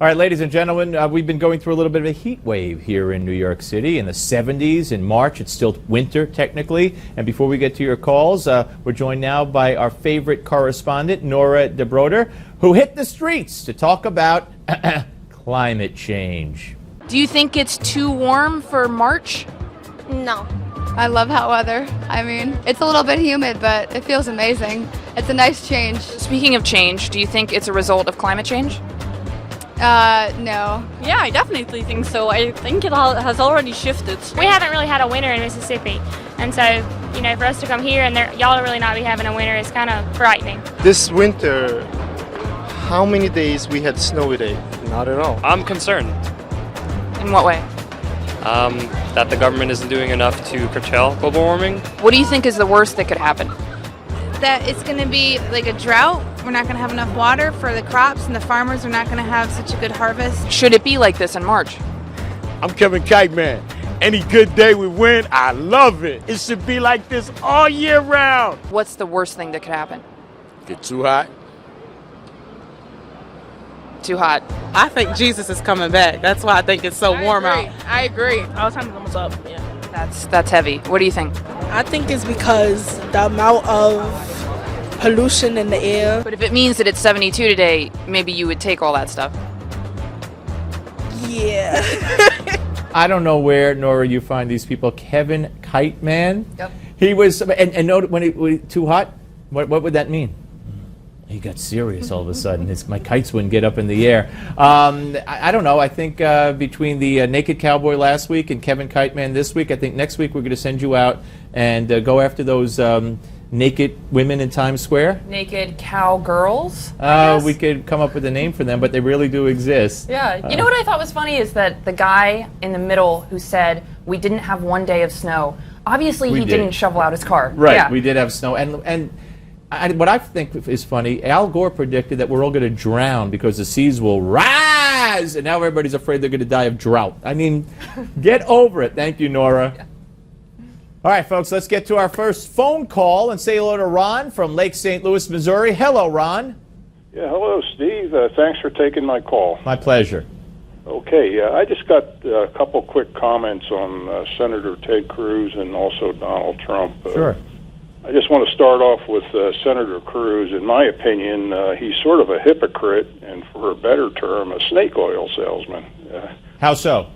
All right, ladies and gentlemen, we've been going through a little bit of a heat wave here in New York City in the 70s. In March, it's still winter, technically. And before we get to your calls, we're joined now by our favorite correspondent, Nora De Broder, who hit the streets to talk about climate change. Do you think it's too warm for March? No. I love hot weather. I mean, it's a little bit humid, but it feels amazing. It's a nice change. Speaking of change, do you think it's a result of climate change? No. Yeah, I definitely think so. I think it has already shifted. We haven't really had a winter in Mississippi, and so, you know, for us to come here and y'all really not be having a winter is kind of frightening. This winter, how many days we had snow a day? Not at all. I'm concerned In what way? that the government isn't doing enough to curtail global warming. What do you think is the worst that could happen? That it's going to be like a drought. We're not going to have enough water for the crops, and the farmers are not going to have such a good harvest. Should it be like this in March? I'm Kevin Kite Man. Any good day we win, I love it. It should be like this all year round. What's the worst thing that could happen? Get too hot. Too hot. I think Jesus is coming back. That's why I think it's so warm out. I agree. All the time it comes up. Yeah. That's heavy. What do you think? I think it's because the amount of pollution in the air. But if it means that it's 72 today, maybe you would take all that stuff. Yeah. I don't know where, Nora, you find these people. Kevin Kite Man? Yep. He was, and note when he too hot, what would that mean? He got serious all of a sudden. My kites wouldn't get up in the air. I don't know. I think between the Naked Cowboy last week and Kevin Kite Man this week, I think next week we're going to send you out and go after those naked women in Times Square. Naked cowgirls? We could come up with a name for them, but they really do exist. Yeah. You know what I thought was funny is that the guy in the middle who said we didn't have one day of snow, obviously he didn't shovel out his car. Right. Yeah. We did have snow. What I think is funny, Al Gore predicted that we're all going to drown because the seas will rise, and now everybody's afraid they're going to die of drought. I mean, get over it. Thank you, Nora. Yeah. All right, folks, let's get to our first phone call and say hello to Ron from Lake St. Louis, Missouri. Hello, Ron. Yeah, hello, Steve. Thanks for taking my call. My pleasure. Okay, I just got a couple quick comments on Senator Ted Cruz and also Donald Trump. Sure. I just want to start off with Senator Cruz. In my opinion, he's sort of a hypocrite and, for a better term, a snake oil salesman. How so?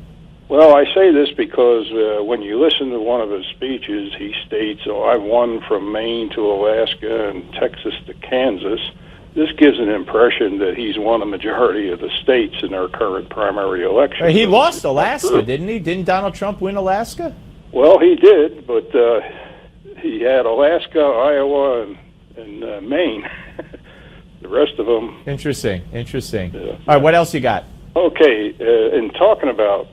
Well, I say this because when you listen to one of his speeches, he states, I've won from Maine to Alaska and Texas to Kansas. This gives an impression that he's won a majority of the states in our current primary election. He lost Alaska, didn't he? Didn't Donald Trump win Alaska? Well, he did, but he had Alaska, Iowa, and Maine. The rest of them. Interesting. All right, what else you got? Okay, in talking about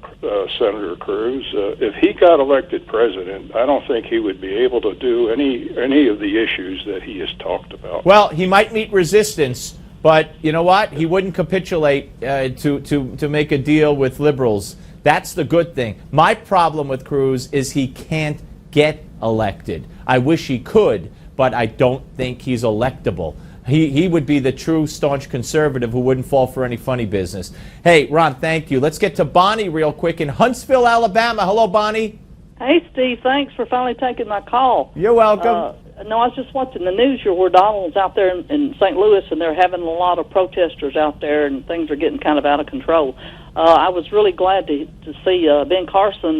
Senator Cruz, if he got elected president, I don't think he would be able to do any of the issues that he has talked about. Well, he might meet resistance, but you know what? He wouldn't capitulate to make a deal with liberals. That's the good thing. My problem with Cruz is he can't get elected. I wish he could, but I don't think he's electable. He would be the true staunch conservative who wouldn't fall for any funny business. Hey, Ron, thank you. Let's get to Bonnie real quick in Huntsville, Alabama. Hello, Bonnie. Hey, Steve. Thanks for finally taking my call. You're welcome. No, I was just watching the news here where Donald's out there in St. Louis, and they're having a lot of protesters out there, and things are getting kind of out of control. I was really glad to see Ben Carson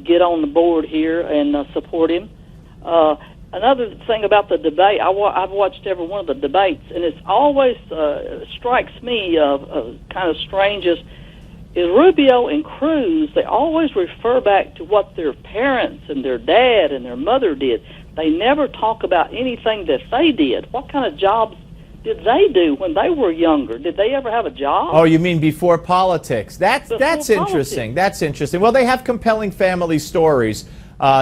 get on the board here and support him. Another thing about the debate, I've watched every one of the debates, and it's always strikes me kind of strange is Rubio and Cruz, they always refer back to what their parents and their dad and their mother did. They never talk about anything that they did. What kind of jobs did they do when they were younger? Did they ever have a job? Oh, you mean before politics? That's interesting. Politics. That's interesting. Well, they have compelling family stories.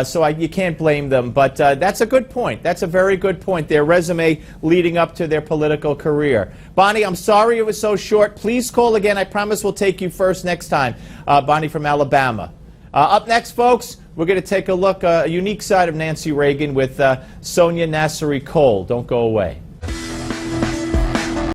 So you can't blame them, but that's a good point. That's a very good point, their resume leading up to their political career. Bonnie, I'm sorry it was so short. Please call again. I promise we'll take you first next time. Bonnie from Alabama. Up next, folks, we're going to take a look, a unique side of Nancy Reagan with Sonia Nasseri Cole. Don't go away.